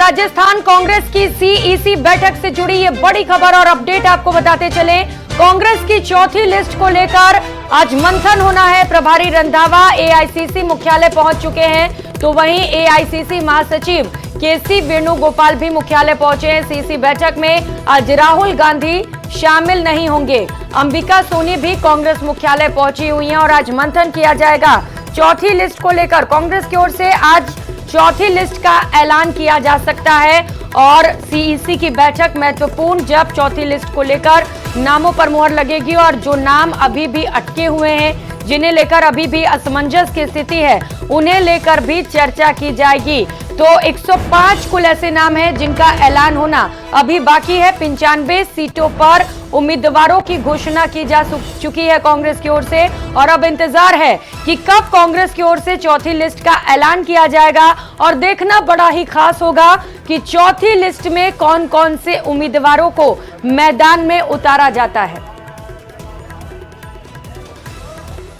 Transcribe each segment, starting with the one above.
राजस्थान कांग्रेस की सीईसी बैठक से जुड़ी ये बड़ी खबर और अपडेट आपको बताते चले। कांग्रेस की चौथी लिस्ट को लेकर आज मंथन होना है। प्रभारी रंधावा एआईसीसी मुख्यालय पहुंच चुके हैं, तो वहीं एआईसीसी महासचिव केसी वेणुगोपाल भी मुख्यालय पहुंचे हैं। सीईसी बैठक में आज राहुल गांधी शामिल नहीं होंगे। अंबिका सोनी भी कांग्रेस मुख्यालय पहुंची हुई हैं और आज मंथन किया जाएगा चौथी लिस्ट को लेकर। कांग्रेस की ओर से आज चौथी लिस्ट का ऐलान किया जा सकता है और सीईसी की बैठक महत्वपूर्ण, जब चौथी लिस्ट को लेकर नामों पर मुहर लगेगी और जो नाम अभी भी अटके हुए हैं, जिन्हें लेकर अभी भी असमंजस की स्थिति है, उन्हें लेकर भी चर्चा की जाएगी। तो 105 कुल ऐसे नाम हैं जिनका ऐलान होना अभी बाकी है। 95 सीटों पर उम्मीदवारों की घोषणा की जा चुकी है कांग्रेस की ओर से और अब इंतजार है कि कब कांग्रेस की ओर से चौथी लिस्ट का ऐलान किया जाएगा। और देखना बड़ा ही खास होगा कि चौथी लिस्ट में कौन कौन से उम्मीदवारों को मैदान में उतारा जाता है।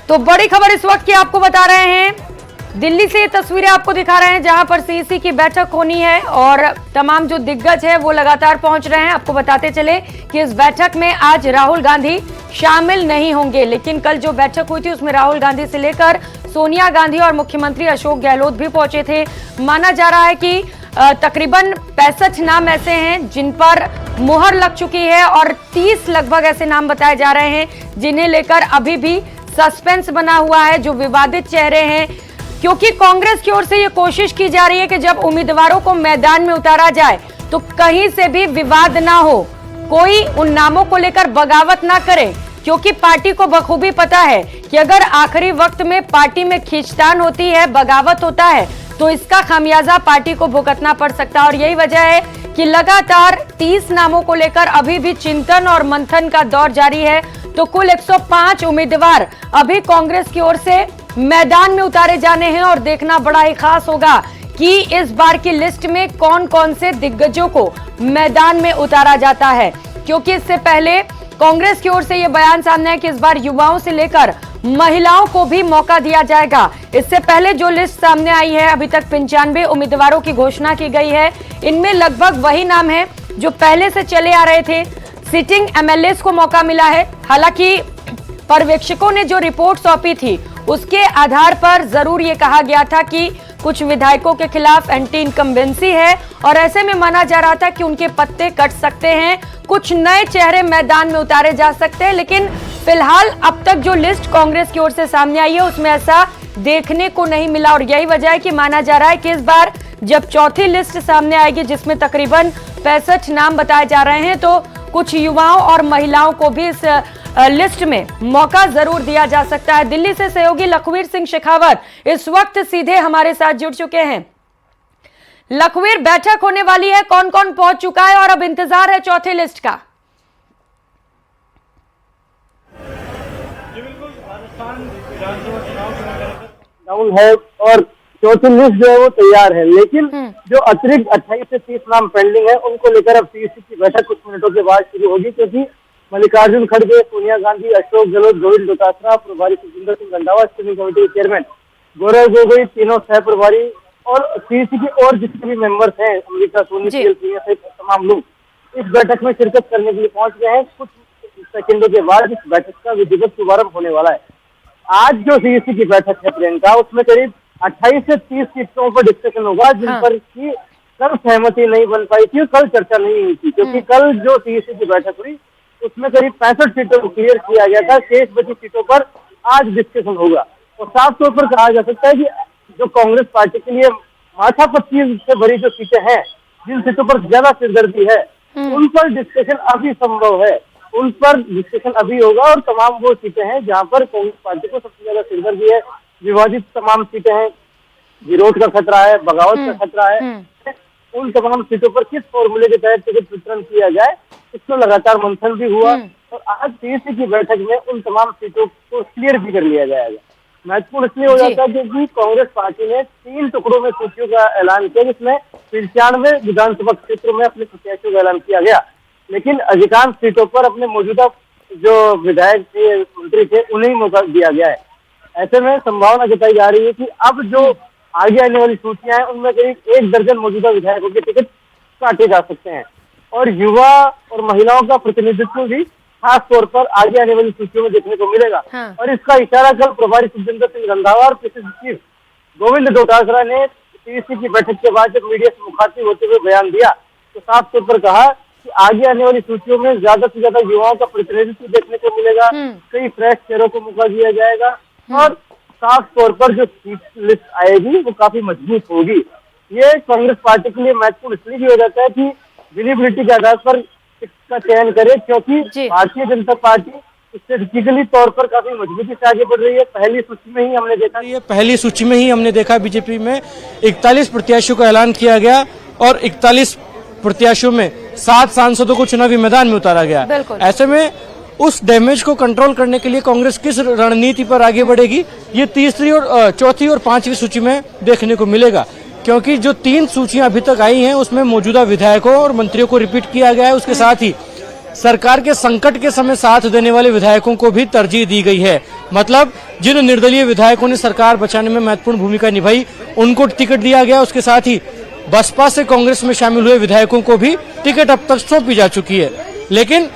तो बड़ी खबर इस वक्त की आपको बता रहे हैं, दिल्ली से ये तस्वीरें आपको दिखा रहे हैं जहां पर सीईसी की बैठक होनी है और तमाम जो दिग्गज है वो लगातार पहुंच रहे हैं। आपको बताते चले कि इस बैठक में आज राहुल गांधी शामिल नहीं होंगे, लेकिन कल जो बैठक हुई थी उसमें राहुल गांधी से लेकर सोनिया गांधी और मुख्यमंत्री अशोक गहलोत भी पहुंचे थे। माना जा रहा है कि तकरीबन 65 नाम ऐसे हैं जिन पर मुहर लग चुकी है और 30 लगभग ऐसे नाम बताए जा रहे हैं जिन्हें लेकर अभी भी सस्पेंस बना हुआ है, जो विवादित चेहरे हैं। क्योंकि कांग्रेस की ओर से ये कोशिश की जा रही है कि जब उम्मीदवारों को मैदान में उतारा जाए तो कहीं से भी विवाद ना हो, कोई उन नामों को लेकर बगावत ना करे, क्योंकि पार्टी को बखूबी पता है कि अगर आखिरी वक्त में पार्टी में खींचतान होती है, बगावत होता है, तो इसका खामियाजा पार्टी को भुगतना पड़ सकता है। और यही वजह है कि लगातार 30 नामों को लेकर अभी भी चिंतन और मंथन का दौर जारी है। तो कुल 105 उम्मीदवार अभी कांग्रेस की ओर से मैदान में उतारे जाने हैं और देखना बड़ा ही खास होगा कि इस बार की लिस्ट में कौन कौन से दिग्गजों को मैदान में उतारा जाता है। क्योंकि इससे पहले कांग्रेस की ओर से यह बयान सामने है कि इस बार युवाओं से लेकर महिलाओं को भी मौका दिया जाएगा। इससे पहले जो लिस्ट सामने आई है, अभी तक 95 उम्मीदवारों की घोषणा की गई है। इनमें लगभग वही नाम है जो पहले से चले आ रहे थे। सिटिंग एमएलए को मौका मिला है, हालांकि पर्यवेक्षकों ने जो रिपोर्ट सौंपी थी उसके आधार पर जरूर ये कहा गया था कि कुछ विधायकों के खिलाफ एंटी इनकम्बेंसी है और ऐसे में माना जा रहा था कि उनके पत्ते कट सकते हैं, कुछ नए चेहरे मैदान में उतारे जा सकते हैं। लेकिन फिलहाल अब तक जो लिस्ट कांग्रेस की ओर से सामने आई है उसमें ऐसा देखने को नहीं मिला और यही वजह है कि माना जा रहा है कि इस बार जब चौथी लिस्ट सामने आएगी जिसमें तकरीबन 65 नाम बताए जा रहे हैं, तो कुछ युवाओं और महिलाओं को भी इस लिस्ट में मौका जरूर दिया जा सकता है। दिल्ली से सहयोगी लखवीर सिंह शेखावत इस वक्त सीधे हमारे साथ जुड़ चुके हैं। लखवीर, बैठक होने वाली है, कौन कौन पहुंच चुका है और अब इंतजार है चौथे लिस्ट का? राहुल है और चौथी लिस्ट जो है वो तैयार है, लेकिन जो अतिरिक्त 28 से 30 नाम पेंडिंग है उनको लेकर अब सीईसी की बैठक कुछ मिनटों के बाद शुरू होगी। क्योंकि मल्लिकार्जुन खड़गे, सोनिया गांधी, अशोक गहलोत, गोविंद डोटासरा, प्रभारी सुखविंदर सिंह रंधावा, स्टीयरिंग कमेटी के चेयरमैन गौरव गोगोई, तीनों सह प्रभारी और सीईसी के और जितने भी मेंबर्स हैं, अंबिका सोनी, सहित तमाम लोग इस बैठक में शिरकत करने के लिए पहुंच गए हैं। कुछ सेकंडों के बाद इस बैठक का विधिवत शुभारंभ होने वाला है। आज जो सीईसी की बैठक है प्रियंका, उसमें करीब 28 से 30 सीटों पर डिस्कशन होगा, जिन पर की कल सहमति नहीं बन पाई थी, कल चर्चा नहीं हुई थी। क्योंकि कल जो सीईसी की बैठक हुई उसमें करीब 65 सीटों को क्लियर किया गया था, शेष बची सीटों पर आज डिस्कशन होगा। और साफ तौर पर कहा जा सकता है कि जो कांग्रेस पार्टी के लिए माथापच्ची से भरी जो सीटें हैं, जिन सीटों पर ज्यादा सिरदर्दी है, उन पर डिस्कशन अभी संभव है, उन पर डिस्कशन अभी होगा। और तमाम वो सीटें हैं जहां पर कांग्रेस पार्टी को सबसे ज्यादा सिरदर्दी है, विवादित तमाम सीटें हैं, विरोध का खतरा है, बगावत का खतरा है, उन तमाम सीटों पर किस फॉर्मूले के तहत टिकट वितरण किया जाए, इसमें लगातार मंथन भी हुआ। और आज सीईसी की बैठक में उन तमाम सीटों को क्लियर भी कर लिया जाएगा। महत्वपूर्ण इसलिए हो जाता है क्योंकि कांग्रेस पार्टी ने 3 टुकड़ों में सूचियों का ऐलान किया, जिसमें 95 विधानसभा क्षेत्रों में अपने प्रत्याशियों का ऐलान किया गया, लेकिन अधिकांश सीटों पर अपने मौजूदा जो विधायक थे, मंत्री थे, उन्हें मौका दिया गया है। ऐसे में संभावना जताई जा रही है कि अब जो आगे आने वाली सूचियां हैं उनमें करीब 1 दर्जन मौजूदा विधायकों के टिकट काटे जा सकते हैं। और युवा और महिलाओं का प्रतिनिधित्व भी खास तौर पर आगे आने वाली सूचियों में देखने को मिलेगा। हाँ। और इसका इशारा कल प्रभारी सुखजिंदर सिंह रंधावा और पीसीसी चीफ गोविंद डोटासरा ने पीसीसी की बैठक के बाद जब मीडिया से मुखातिब होते हुए बयान दिया तो साफ तौर पर कहा कि आगे आने वाली सूचियों में ज्यादा से ज्यादा युवाओं का प्रतिनिधित्व देखने को मिलेगा, कई फ्रेश चेहरों को मौका दिया जाएगा और साफ तौर पर जो सीट लिस्ट आएगी वो काफी मजबूत होगी। ये कांग्रेस पार्टी के लिए महत्वपूर्ण इसलिए भी हो जाता है कि विजिबिलिटी के आधार पर इसका चयन करे, क्योंकि भारतीय जनता पार्टी स्ट्रेटेजिकली तौर पर काफी मजबूती से आगे बढ़ रही है। पहली सूची में ही हमने देखा बीजेपी में 41 प्रत्याशियों का ऐलान किया गया और 41 प्रत्याशियों में 7 सांसदों को चुनावी मैदान में उतारा गया। ऐसे में उस डैमेज को कंट्रोल करने के लिए कांग्रेस किस रणनीति पर आगे बढ़ेगी, ये तीसरी और चौथी और पांचवी सूची में देखने को मिलेगा। क्योंकि जो 3 सूचियां अभी तक आई हैं उसमें मौजूदा विधायकों और मंत्रियों को रिपीट किया गया है, उसके साथ ही सरकार के संकट के समय साथ देने वाले विधायकों को भी तरजीह दी गई है। मतलब जिन निर्दलीय विधायकों ने सरकार बचाने में महत्वपूर्ण भूमिका निभाई उनको टिकट दिया गया, उसके साथ ही बसपा से कांग्रेस में शामिल हुए विधायकों को भी टिकट अब तक सौंपी जा चुकी है। लेकिन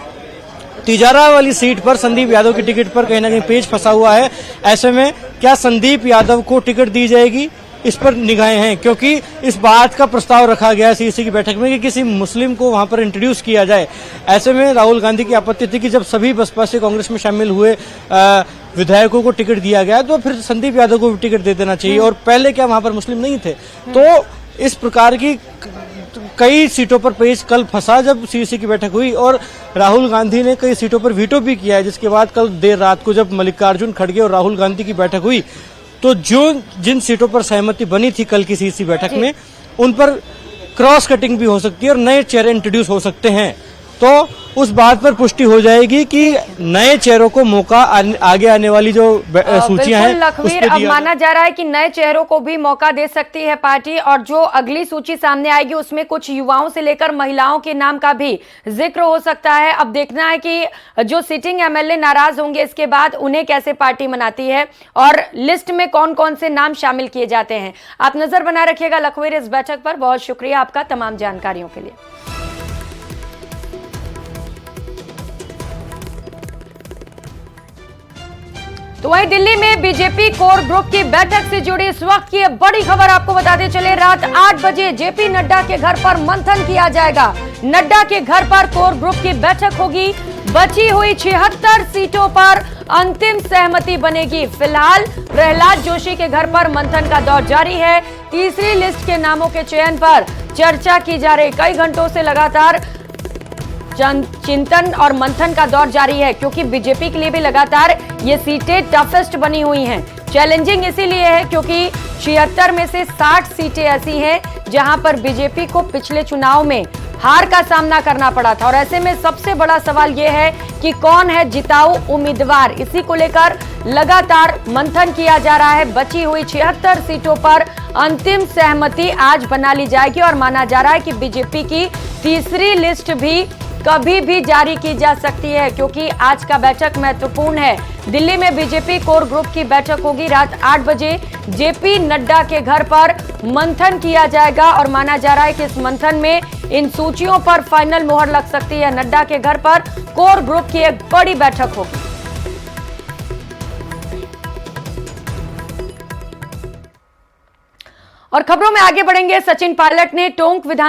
तिजारा वाली सीट पर संदीप यादव की टिकट पर कहीं ना कहीं पेच फंसा हुआ है। ऐसे में क्या संदीप यादव को टिकट दी जाएगी, इस पर निगाहें हैं, क्योंकि इस बात का प्रस्ताव रखा गया सीईसी की बैठक में कि किसी मुस्लिम को वहां पर इंट्रोड्यूस किया जाए। ऐसे में राहुल गांधी की आपत्ति थी कि जब सभी बसपा से कांग्रेस में शामिल हुए विधायकों को टिकट दिया गया तो फिर संदीप यादव को भी टिकट दे देना चाहिए, और पहले क्या वहां पर मुस्लिम नहीं थे। तो इस प्रकार की कई सीटों पर पेच कल फंसा जब सीईसी की बैठक हुई, और राहुल गांधी ने कई सीटों पर वीटो भी किया है, जिसके बाद कल देर रात को जब मल्लिकार्जुन खड़गे और राहुल गांधी की बैठक हुई तो जिन सीटों पर सहमति बनी थी कल की सीईसी बैठक में उन पर क्रॉस कटिंग भी हो सकती है और नए चेहरे इंट्रोड्यूस हो सकते हैं। तो उस बात पर पुष्टि हो जाएगी कि नए चेहरों को मौका आगे आने वाली जो सूचियां हैं लखवीर, अब माना जा रहा है कि नए चेहरों को भी मौका दे सकती है पार्टी, और जो अगली सूची सामने आएगी उसमें कुछ युवाओं से लेकर महिलाओं के नाम का भी जिक्र हो सकता है। अब देखना है कि जो सिटिंग एमएलए नाराज होंगे इसके बाद उन्हें कैसे पार्टी मनाती है और लिस्ट में कौन कौन से नाम शामिल किए जाते हैं। आप नजर बनाए रखिएगा लखवीर इस बैठक पर। बहुत शुक्रिया आपका तमाम जानकारियों के लिए। तो वहीं दिल्ली में बीजेपी कोर ग्रुप की बैठक से जुड़ी इस वक्त की बड़ी खबर आपको बताते चले। रात 8 बजे जेपी नड्डा के घर पर मंथन किया जाएगा। नड्डा के घर पर कोर ग्रुप की बैठक होगी। बची हुई 76 सीटों पर अंतिम सहमति बनेगी। फिलहाल प्रहलाद जोशी के घर पर मंथन का दौर जारी है। तीसरी लिस्ट के नामों के चयन पर चर्चा की जा रही। कई घंटों से लगातार चिंतन और मंथन का दौर जारी है, क्योंकि बीजेपी के लिए भी लगातार ये सीटें टफेस्ट बनी हुई हैं। चैलेंजिंग इसीलिए है क्योंकि 76 में से 60 सीटें ऐसी हैं जहां पर बीजेपी को पिछले चुनाव में हार का सामना करना पड़ा था, और ऐसे में सबसे बड़ा सवाल यह है कि कौन है जिताऊ उम्मीदवार। इसी को लेकर लगातार मंथन किया जा रहा है। बची हुई 76 सीटों पर अंतिम सहमति आज बना ली जाएगी, और माना जा रहा है कि बीजेपी की तीसरी लिस्ट भी कभी भी जारी की जा सकती है, क्योंकि आज का बैठक महत्वपूर्ण है। दिल्ली में बीजेपी कोर ग्रुप की बैठक होगी। रात 8 बजे जेपी नड्डा के घर पर मंथन किया जाएगा, और माना जा रहा है कि इस मंथन में इन सूचियों पर फाइनल मोहर लग सकती है। नड्डा के घर पर कोर ग्रुप की एक बड़ी बैठक होगी। और खबरों में आगे बढ़ेंगे। सचिन पायलट ने टोंक विधान